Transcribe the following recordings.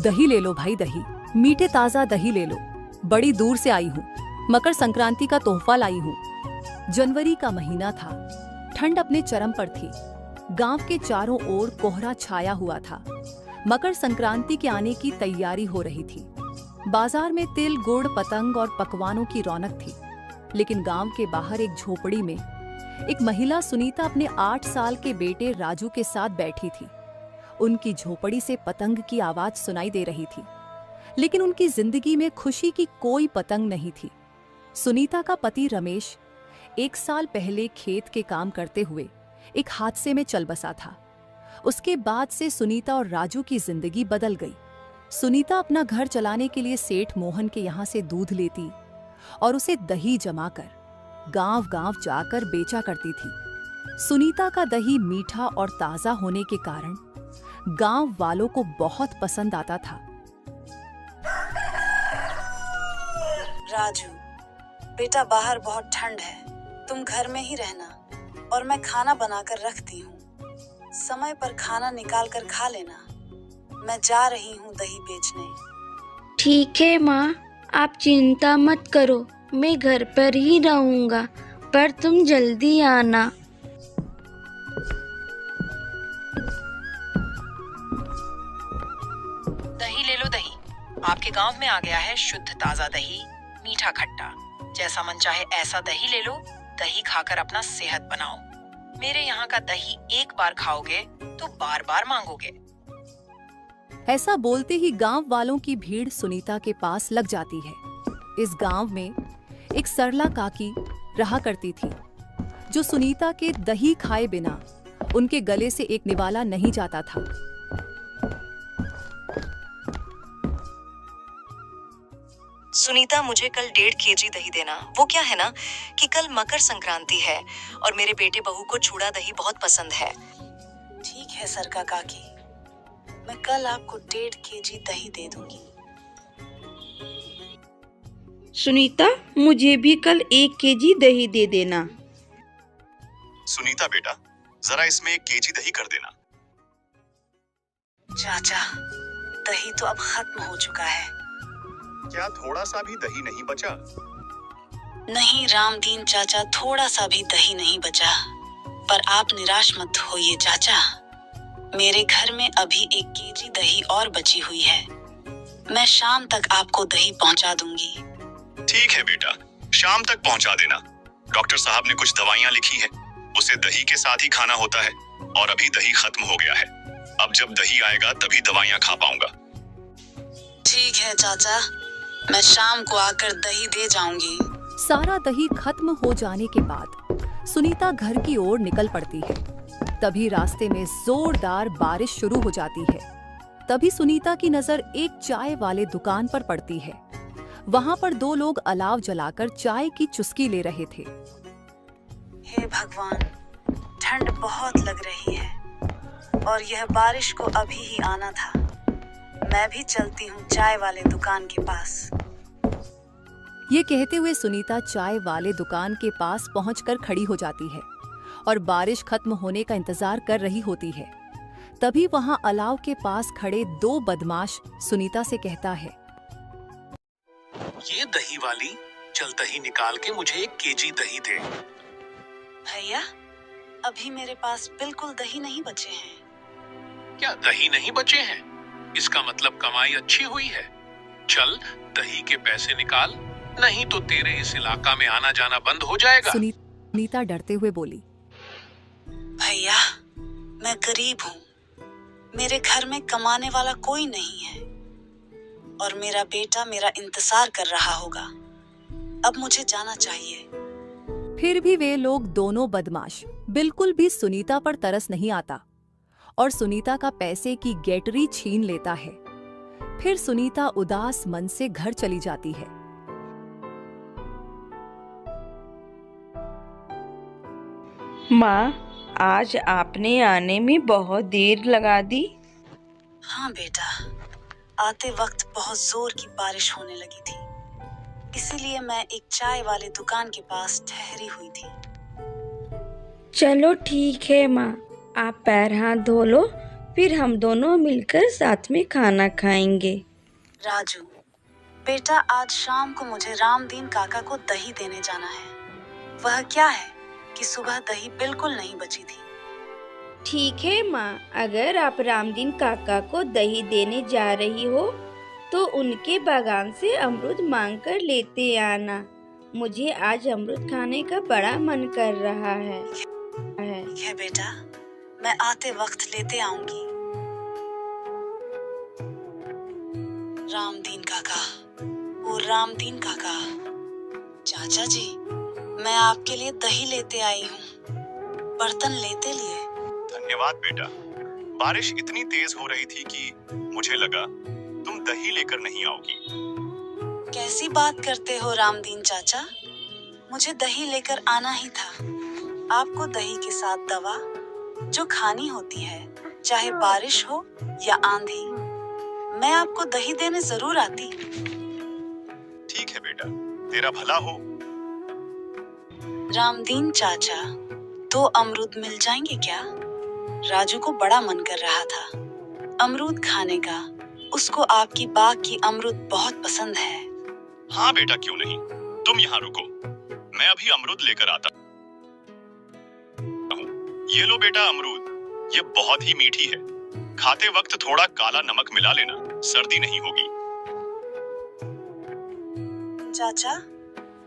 दही ले लो भाई, दही, मीठे ताजा दही ले लो। बड़ी दूर से आई हूँ, मकर संक्रांति का तोहफा लाई हूँ। जनवरी का महीना था, ठंड अपने चरम पर थी। गांव के चारों ओर कोहरा छाया हुआ था। मकर संक्रांति के आने की तैयारी हो रही थी। बाजार में तिल, गुड़, पतंग और पकवानों की रौनक थी। लेकिन गांव के बाहर एक झोपड़ी में एक महिला सुनीता अपने 8 साल के बेटे राजू के साथ बैठी थी। उनकी झोपड़ी से पतंग की आवाज सुनाई दे रही थी, लेकिन उनकी जिंदगी में खुशी की कोई पतंग नहीं थी। सुनीता का पति रमेश 1 साल पहले खेत के काम करते हुए एक हादसे में चल बसा था। उसके बाद से सुनीता और राजू की जिंदगी बदल गई। सुनीता अपना घर चलाने के लिए सेठ मोहन के यहाँ से दूध लेती और उसे दही जमाकर गांव-गांव जाकर बेचा करती थी। सुनीता का दही मीठा और ताजा होने के कारण गांव वालों को बहुत पसंद आता था। राजू, बेटा बाहर बहुत ठंड है, तुम घर में ही रहना और मैं खाना बनाकर रखती हूँ। समय पर खाना निकाल कर खा लेना। मैं जा रही हूँ दही बेचने। ठीक है माँ, आप चिंता मत करो, मैं घर पर ही रहूँगा, पर तुम जल्दी आना। दही ले लो, दही। आपके गांव में आ गया है शुद्ध ताजा दही, मीठा खट्टा। जैसा मन चाहे ऐसा दही ले लो। दही खाकर अपना सेहत बनाओ। मेरे यहाँ का दही एक बार खाओगे तो बार बार मांगोगे। ऐसा बोलते ही गांव वालों की भीड़ सुनीता के पास लग जाती है। इस गांव में एक सरला काकी रहा करती थी, जो सुनीता के दही खाए बिना उनके गले से एक निवाला नहीं जाता था। सुनीता, मुझे कल 1.5 केजी दही देना। वो क्या है ना कि कल मकर संक्रांति है और मेरे बेटे बहू को चूड़ा दही बहुत पसंद है। ठीक है सरका काकी, मैं कल आपको 1.5 केजी दही दे दूंगी। सुनीता, मुझे भी कल 1 केजी दही दे देना। सुनीता बेटा, जरा इसमें 1 केजी दही कर देना। चाचा, दही तो अब खत्म हो चुका है। क्या थोड़ा सा भी दही नहीं बचा? नहीं रामदीन चाचा, थोड़ा सा भी दही नहीं बचा। पर आप निराश मत होइए चाचा, मेरे घर में अभी 1 केजी दही और बची हुई है। मैं शाम तक आपको दही पहुंचा दूंगी। ठीक है बेटा, शाम तक पहुंचा देना। डॉक्टर साहब ने कुछ दवाइयाँ लिखी है, उसे दही के साथ ही खाना होता है और अभी दही खत्म हो गया है। अब जब दही आएगा तभी दवाइयाँ खा पाऊंगा। ठीक है चाचा, मैं शाम को आकर दही दे जाऊंगी। सारा दही खत्म हो जाने के बाद सुनीता घर की ओर निकल पड़ती है। तभी रास्ते में जोरदार बारिश शुरू हो जाती है। तभी सुनीता की नजर एक चाय वाले दुकान पर पड़ती है। वहां पर 2 लोग अलाव जलाकर चाय की चुस्की ले रहे थे। हे भगवान, ठंड बहुत लग रही है और यह बारिश को अभी ही आना था। मैं भी चलती हूँ चाय वाले दुकान के पास। ये कहते हुए सुनीता चाय वाले दुकान के पास पहुंचकर खड़ी हो जाती है और बारिश खत्म होने का इंतजार कर रही होती है। तभी वहां अलाव के पास खड़े 2 बदमाश सुनीता से कहता है, ये दही वाली, चल दही निकाल के मुझे 1 केजी दही दे। भैया, अभी मेरे पास बिल्कुल दही नहीं बचे हैं। क्या दही नहीं बचे हैं? इसका मतलब कमाई अच्छी हुई है। चल दही के पैसे निकाल, नहीं तो तेरे इस इलाका में आना जाना बंद हो जाएगा। सुनीता डरते हुए बोली, भैया, मैं गरीब हूँ, मेरे घर में कमाने वाला कोई नहीं है और मेरा बेटा मेरा इंतजार कर रहा होगा। अब मुझे जाना चाहिए। फिर भी वे लोग दोनों बदमाश बिल्कुल भी सुनीता पर तरस नहीं आता और सुनीता का पैसे की गेटरी छीन लेता है। फिर सुनीता उदास मन से घर चली जाती है। माँ, आज आपने आने में बहुत देर लगा दी। हाँ बेटा, आते वक्त बहुत जोर की बारिश होने लगी थी, इसीलिए मैं एक चाय वाले दुकान के पास ठहरी हुई थी। चलो ठीक है माँ, आप पैर हाथ धो लो, फिर हम दोनों मिलकर साथ में खाना खाएंगे। राजू बेटा, आज शाम को मुझे रामदीन काका को दही देने जाना है। वह क्या है कि सुबह दही बिल्कुल नहीं बची थी। ठीक है माँ, अगर आप रामदीन काका को दही देने जा रही हो तो उनके बागान से अमरूद मांग कर लेते आना। मुझे आज अमरूद खाने का बड़ा मन कर रहा है। ठीक है बेटा, मैं आते वक्त लेते आऊंगी। रामदीन काका, ओ रामदीन काका। चाचा जी, मैं आपके लिए दही लेते आई हूँ। बर्तन लेते लिए। धन्यवाद बेटा। बारिश इतनी तेज हो रही थी कि मुझे लगा तुम दही लेकर नहीं आओगी। कैसी बात करते हो रामदीन चाचा, मुझे दही लेकर आना ही था। आपको दही के साथ दवा जो खानी होती है, चाहे बारिश हो या आंधी, मैं आपको दही देने जरूर आती। ठीक है बेटा, तेरा भला हो। रामदीन चाचा, 2 अमरूद मिल जाएंगे क्या? राजू को बड़ा मन कर रहा था अमरूद खाने का। उसको आपकी बाग की अमरूद बहुत पसंद है। हाँ बेटा, क्यों नहीं। तुम यहाँ रुको, मैं अभी अमरूद लेकर आता हूँ। ये लो बेटा अमरूद, ये बहुत ही मीठी है। खाते वक्त थोड़ा काला नमक मिला लेना, सर्दी नहीं होगी। चाचा,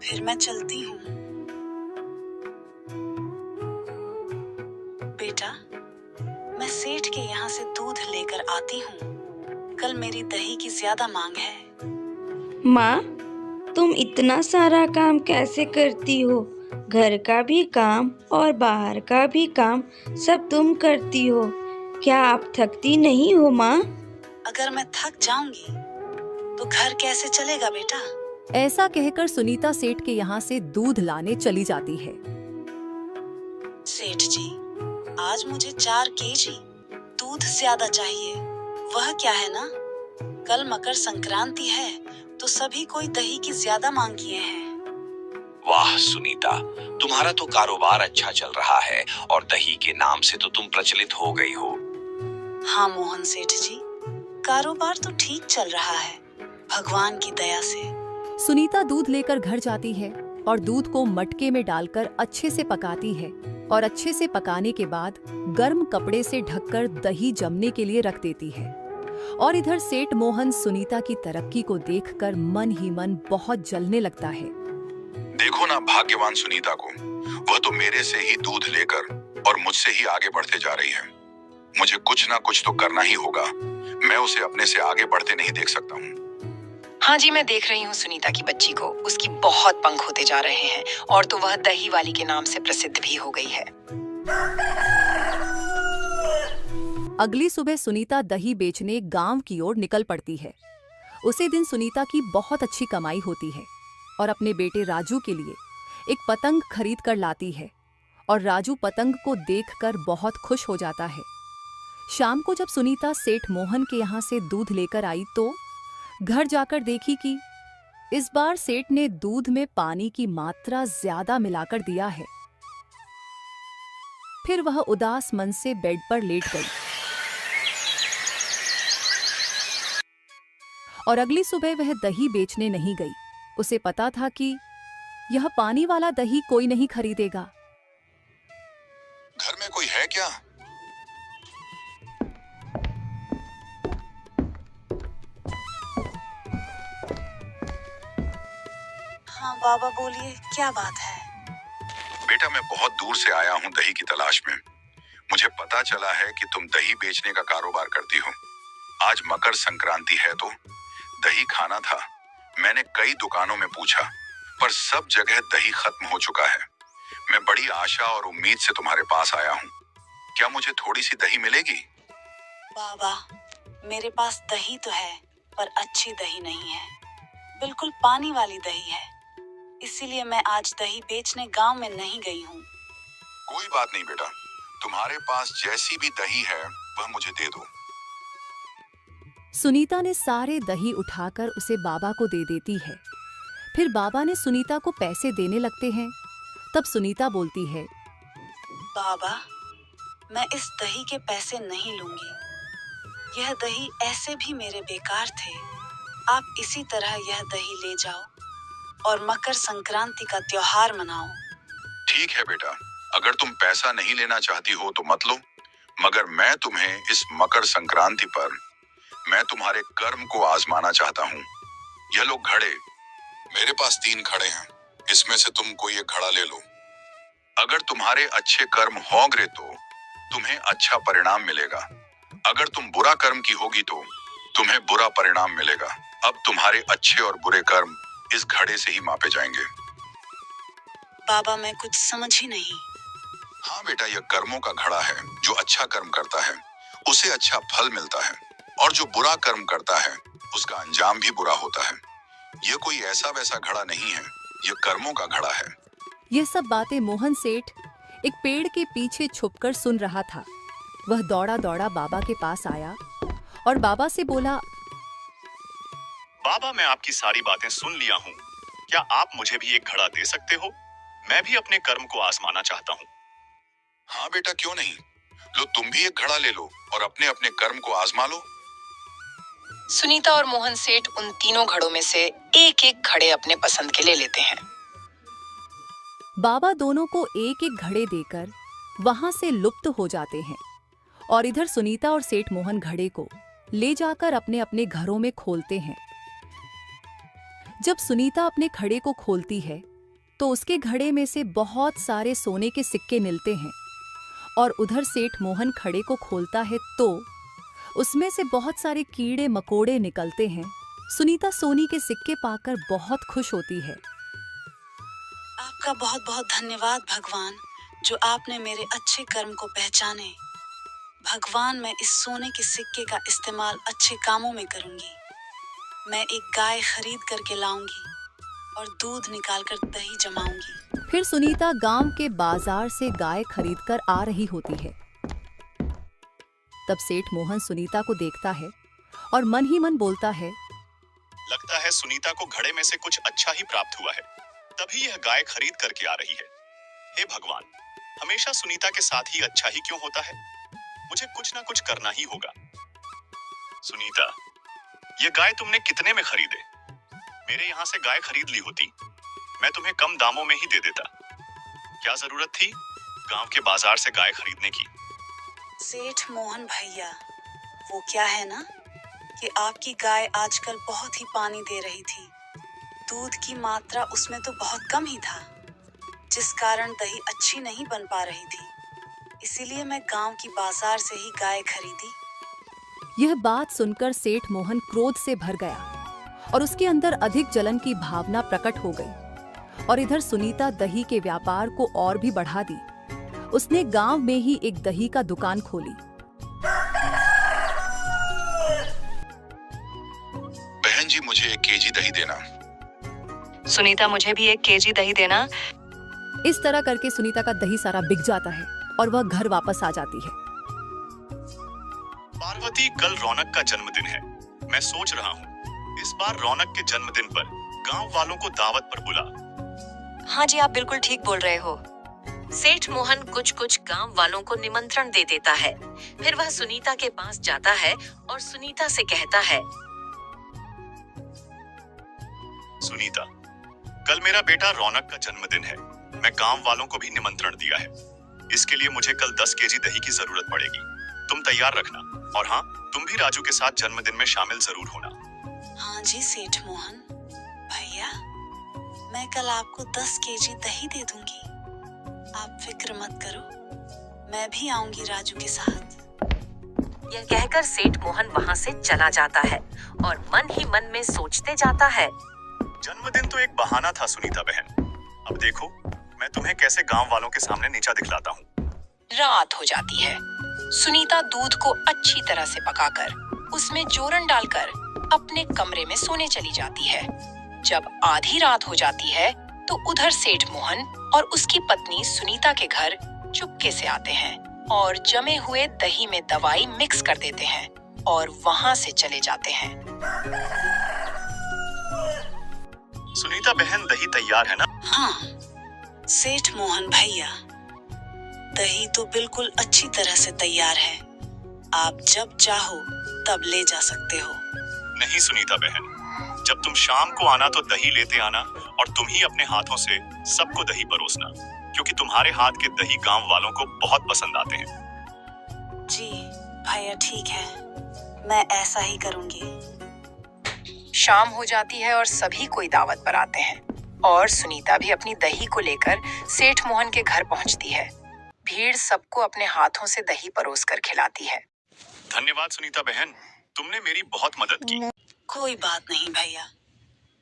फिर मैं चलती हूँ। बेटा, मैं सेठ के यहाँ से दूध लेकर आती हूँ। कल मेरी दही की ज्यादा मांग है। माँ, तुम इतना सारा काम कैसे करती हो? घर का भी काम और बाहर का भी काम सब तुम करती हो। क्या आप थकती नहीं हो माँ? अगर मैं थक जाऊंगी तो घर कैसे चलेगा बेटा? ऐसा कहकर सुनीता सेठ के यहाँ से दूध लाने चली जाती है। सेठ जी, आज मुझे 4 केजी दूध ज्यादा चाहिए। वह क्या है ना, कल मकर संक्रांति है तो सभी कोई दही की ज्यादा मांग किए हैं। वाह सुनीता, तुम्हारा तो कारोबार अच्छा चल रहा है और दही के नाम से तो तुम प्रचलित हो गई हो। हाँ मोहन सेठ जी, कारोबार तो ठीक चल रहा है भगवान की दया से। सुनीता दूध लेकर घर जाती है और दूध को मटके में डालकर अच्छे से पकाती है और अच्छे से पकाने के बाद गर्म कपड़े से ढककर दही जमने के लिए रख देती है। और इधर सेठ मोहन सुनीता की तरक्की को देखकर मन ही मन बहुत जलने लगता है। देखो ना भाग्यवान सुनीता को, वह तो मेरे से ही दूध लेकर और मुझसे ही आगे बढ़ते जा रही है। मुझे कुछ ना कुछ तो करना ही होगा। मैं उसे अपने से आगे बढ़ते नहीं देख सकता हूँ। हाँ जी, मैं देख रही हूँ सुनीता की बच्ची को। उसकी बहुत पंख होते जा रहे हैं और तो वह दही वाली के नाम से प्रसिद्ध भी हो गई है। अगली सुबह सुनीता दही बेचने गांव की ओर निकल पड़ती है। उसी दिन सुनीता की बहुत अच्छी कमाई होती है और अपने बेटे राजू के लिए एक पतंग खरीद कर लाती है और राजू पतंग को देखकर बहुत खुश हो जाता है। शाम को जब सुनीता सेठ मोहन के यहाँ से दूध लेकर आई तो घर जाकर देखी कि इस बार सेठ ने दूध में पानी की मात्रा ज्यादा मिलाकर दिया है। फिर वह उदास मन से बेड पर लेट गई और अगली सुबह वह दही बेचने नहीं गई। उसे पता था कि यह पानी वाला दही कोई नहीं खरीदेगा। घर में कोई है क्या? हाँ बाबा, बोलिए क्या बात है? बेटा, मैं बहुत दूर से आया हूँ दही की तलाश में। मुझे पता चला है कि तुम दही बेचने का कारोबार करती हो। आज मकर संक्रांति है तो दही खाना था। मैंने कई दुकानों में पूछा पर सब जगह दही खत्म हो चुका है। मैं बड़ी आशा और उम्मीद से तुम्हारे पास आया हूँ। क्या मुझे थोड़ी सी दही मिलेगी? बाबा, मेरे पास दही तो है पर अच्छी दही नहीं है। बिल्कुल पानी वाली दही है। इसीलिए मैं आज दही बेचने गांव में नहीं गई हूँ। कोई बात नहीं बेटा, तुम्हारे पास जैसी भी दही है वह मुझे दे दो। सुनीता ने सारे दही उठाकर उसे बाबा को दे देती है। फिर बाबा ने सुनीता को पैसे देने लगते हैं। तब सुनीता बोलती है, बाबा, मैं इस दही के पैसे नहीं लूंगी। यह दही ऐसे भी मेरे बेकार थे। आप इसी तरह यह दही ले जाओ और मकर संक्रांति का त्योहार मनाओ। ठीक है बेटा, अगर तुम पैसा नहीं लेना चाहती हो तो मत लो, मगर मैं तुम्हें इस मकर संक्रांति पर मैं तुम्हारे कर्म को आजमाना चाहता हूँ। यह लो घड़े, मेरे पास 3 घड़े हैं, इसमें से तुम कोई एक घड़ा ले लो। अगर तुम्हारे अच्छे कर्म होंगे तो तुम्हें अच्छा परिणाम मिलेगा, अगर तुम बुरा कर्म की होगी तो तुम्हें बुरा परिणाम मिलेगा। अब तुम्हारे अच्छे और बुरे कर्म इस घड़े से ही मापे जाएंगे। बाबा, मैं कुछ समझ ही नहीं। हाँ बेटा, यह कर्मों का घड़ा है। जो अच्छा कर्म करता है उसे अच्छा फल मिलता है, और जो बुरा कर्म करता है उसका अंजाम भी बुरा होता है। यह कोई ऐसा वैसा घड़ा नहीं है, यह कर्मों का घड़ा है। यह सब बातें मोहन सेठ एक पेड़ के पीछे छुपकर सुन रहा था। वह दौड़ा दौड़ा बाबा के पास आया और बाबा से बोला, बाबा, मैं आपकी सारी बातें सुन लिया हूँ। क्या आप मुझे भी एक घड़ा दे सकते हो? मैं भी अपने कर्म को आजमाना चाहता हूँ। हाँ बेटा, क्यों नहीं। लो, तुम भी एक घड़ा ले लो और अपने अपने कर्म को आजमा लो। सुनीता और मोहन सेठ उन तीनों घड़ों में से एक एक घड़े अपने पसंद के ले लेते हैं। बाबा दोनों को एक एक घड़े देकर वहां से लुप्त हो जाते हैं और इधर सुनीता और सेठ मोहन घड़े को ले जाकर अपने अपने घरों में खोलते हैं। जब सुनीता अपने घड़े को खोलती है तो उसके घड़े में से बहुत सारे सोने के सिक्के मिलते हैं, और उधर सेठ मोहन घड़े को खोलता है तो उसमें से बहुत सारे कीड़े मकोड़े निकलते हैं। सुनीता सोने के सिक्के पाकर बहुत खुश होती है। आपका बहुत बहुत धन्यवाद भगवान, जो आपने मेरे अच्छे कर्म को पहचाने। भगवान, मैं इस सोने के सिक्के का इस्तेमाल अच्छे कामों में करूंगी। मैं एक गाय खरीद करके लाऊंगी और दूध निकालकर दही जमाऊंगी। फिर सुनीता गांव के बाजार से गाय खरीदकर आ रही होती है। तब सेठ मोहन सुनीता को देखता है और मन ही मन बोलता है, लगता है सुनीता को घड़े में से कुछ अच्छा ही प्राप्त हुआ है, तभी यह गाय खरीद करके आ रही है। हे भगवान, हमेशा सुनीता के साथ ही अच्छा ही क्यों होता है? मुझे कुछ ना कुछ करना ही होगा। सुनीता, ये गाय तुमने कितने में खरीदे? मेरे यहाँ से गाय खरीद ली होती, मैं तुम्हें कम दामों में ही दे देता। क्या जरूरत थी गांव के बाजार से गाय खरीदने की? सेठ मोहन भैया, वो क्या है ना कि आपकी गाय आजकल बहुत ही पानी दे रही थी। दूध की मात्रा उसमें तो बहुत कम ही था, जिस कारण दही अच्छी नहीं बन पा रही थी। इसीलिए मैं गांव की बाजार से ही गाय खरीदी। यह बात सुनकर सेठ मोहन क्रोध से भर गया और उसके अंदर अधिक जलन की भावना प्रकट हो गई। और इधर सुनीता दही के व्यापार को और भी बढ़ा दी। उसने गांव में ही एक दही का दुकान खोली। बहन जी, मुझे 1 केजी दही देना। सुनीता, मुझे भी 1 केजी दही देना। इस तरह करके सुनीता का दही सारा बिक जाता है और वह घर वापस आ जाती है। पार्वती, कल रौनक का जन्मदिन है। मैं सोच रहा हूँ इस बार रौनक के जन्मदिन पर गांव वालों को दावत पर बुला। हाँ जी, आप बिल्कुल ठीक बोल रहे हो। सेठ मोहन कुछ कुछ गांव वालों को निमंत्रण दे देता है। फिर वह सुनीता के पास जाता है और सुनीता से कहता है, सुनीता, कल मेरा बेटा रौनक का जन्मदिन है। मैं गांव वालों को भी निमंत्रण दिया है। इसके लिए मुझे कल 10 केजी दही की जरूरत पड़ेगी। तुम तैयार रखना, और हाँ, तुम भी राजू के साथ जन्मदिन में शामिल जरूर होना। हाँ जी सेठ मोहन भैया, मैं कल आपको 10 केजी दही दे दूंगी। आप फिक्र मत करो, मैं भी आऊंगी राजू के साथ। यह कहकर सेठ मोहन वहाँ से चला जाता है और मन ही मन में सोचते जाता है, जन्मदिन तो एक बहाना था सुनीता बहन। अब देखो मैं तुम्हें कैसे गांव वालों के सामने नीचा दिखलाता हूँ। रात हो जाती है। सुनीता दूध को अच्छी तरह से पकाकर उसमें जोरन डालकर अपने कमरे में सोने चली जाती है। जब आधी रात हो जाती है तो उधर सेठ मोहन और उसकी पत्नी सुनीता के घर चुपके से आते हैं और जमे हुए दही में दवाई मिक्स कर देते हैं और वहाँ से चले जाते हैं। सुनीता बहन, दही तैयार है ना? हाँ सेठ मोहन भैया, दही तो बिल्कुल अच्छी तरह से तैयार है। आप जब चाहो तब ले जा सकते हो। नहीं सुनीता बहन, जब तुम शाम को आना तो दही लेते आना और तुम ही अपने हाथों से सबको दही परोसना, क्योंकि तुम्हारे हाथ के दही गांव वालों को बहुत पसंद आते हैं। जी भैया ठीक है, मैं ऐसा ही करूंगी। शाम हो जाती है और सभी कोई दावत पर आते हैं और सुनीता भी अपनी दही को लेकर सेठ मोहन के घर पहुंचती है। भीड़ सबको अपने हाथों से दही परोस कर खिलाती है। धन्यवाद सुनीता बहन, तुमने मेरी बहुत मदद की। कोई बात नहीं भैया,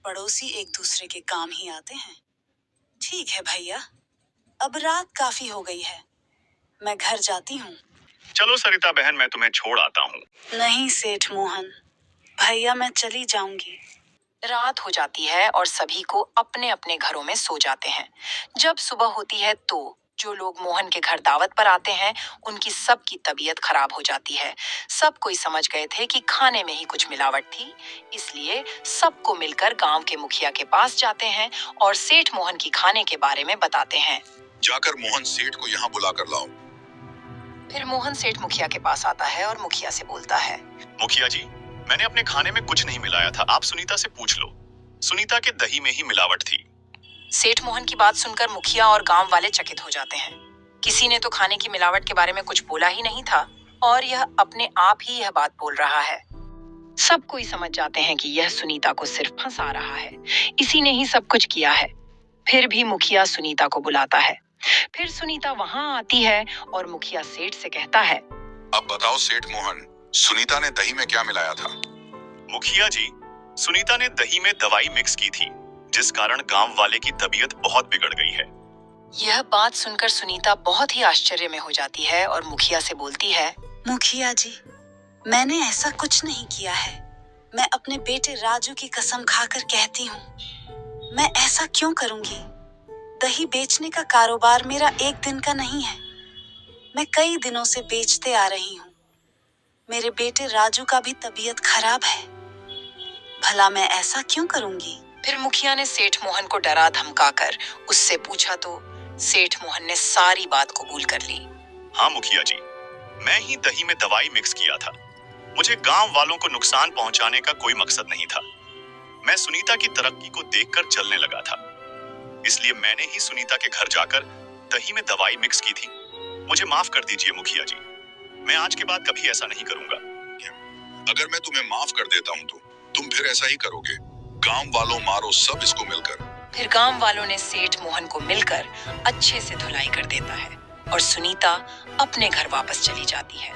पड़ोसी एक दूसरे के काम ही आते हैं। ठीक है भैया, अब रात काफी हो गई है, मैं घर जाती हूँ। चलो सरिता बहन, मैं तुम्हें छोड़ आता हूँ। नहीं सेठ मोहन भैया, मैं चली जाऊंगी। रात हो जाती है और सभी को अपने अपने घरों में सो जाते हैं। जब सुबह होती है तो जो लोग मोहन के घर दावत पर आते हैं उनकी सबकी तबीयत खराब हो जाती है। सब कोई समझ गए थे कि खाने में ही कुछ मिलावट थी, इसलिए सबको मिलकर गांव के मुखिया के पास जाते हैं और सेठ मोहन की खाने के बारे में बताते हैं। जाकर मोहन सेठ को यहाँ बुला कर लाओ। फिर मोहन सेठ मुखिया के पास आता है और मुखिया से बोलता है, मुखिया जी, मैंने अपने खाने में कुछ नहीं मिलाया था, आप सुनीता से पूछ लो। सुनीता के दही में ही मिलावट थी। सेठ मोहन की बात सुनकर मुखिया और गांव वाले चकित हो जाते हैं। किसी ने तो खाने की मिलावट के बारे में कुछ बोला ही नहीं था और यह अपने आप ही यह बात बोल रहा है। सब कोई समझ जाते हैं कि यह सुनीता को सिर्फ फंसा रहा है, इसी ने ही सब कुछ किया है। फिर भी मुखिया सुनीता को बुलाता है। फिर सुनीता वहां आती है और मुखिया सेठ से कहता है, अब बताओ सेठ मोहन, सुनीता ने दही में क्या मिलाया था? मुखिया जी, सुनीता ने दही में दवाई मिक्स की थी, जिस कारण गांव वाले की तबीयत बहुत बिगड़ गई है। यह बात सुनकर सुनीता बहुत ही आश्चर्य में हो जाती है और मुखिया से बोलती है, मुखिया जी, मैंने ऐसा कुछ नहीं किया है। मैं अपने बेटे राजू की कसम खाकर कहती हूँ, मैं ऐसा क्यों करूंगी? दही बेचने का कारोबार मेरा एक दिन का नहीं है, मैं कई दिनों से बेचते आ रही हूँ। मेरे बेटे राजू का भी तबीयत खराब है, भला मैं ऐसा क्यों करूंगी? फिर मुखिया ने सेठ मोहन को डरा धमकाकर उससे पूछा तो सेठ मोहन ने सारी बात कबूल कर ली। हाँ मुखिया जी, मैं ही दही में दवाई मिक्स किया था। मुझे गांव वालों को नुकसान पहुंचाने का कोई मकसद नहीं था। मैं सुनीता की तरक्की को देखकर चलने लगा था, इसलिए मैंने ही सुनीता के घर जाकर दही में दवाई मिक्स की थी। मुझे माफ कर दीजिए मुखिया जी, मैं आज के बाद कभी ऐसा नहीं करूंगा। अगर मैं तुम्हें माफ कर देता हूँ तो तुम फिर ऐसा ही करोगे? गांव वालों मारो सब इसको मिलकर। फिर गांव वालों ने सेठ मोहन को मिलकर अच्छे से धुलाई कर देता है और सुनीता अपने घर वापस चली जाती है।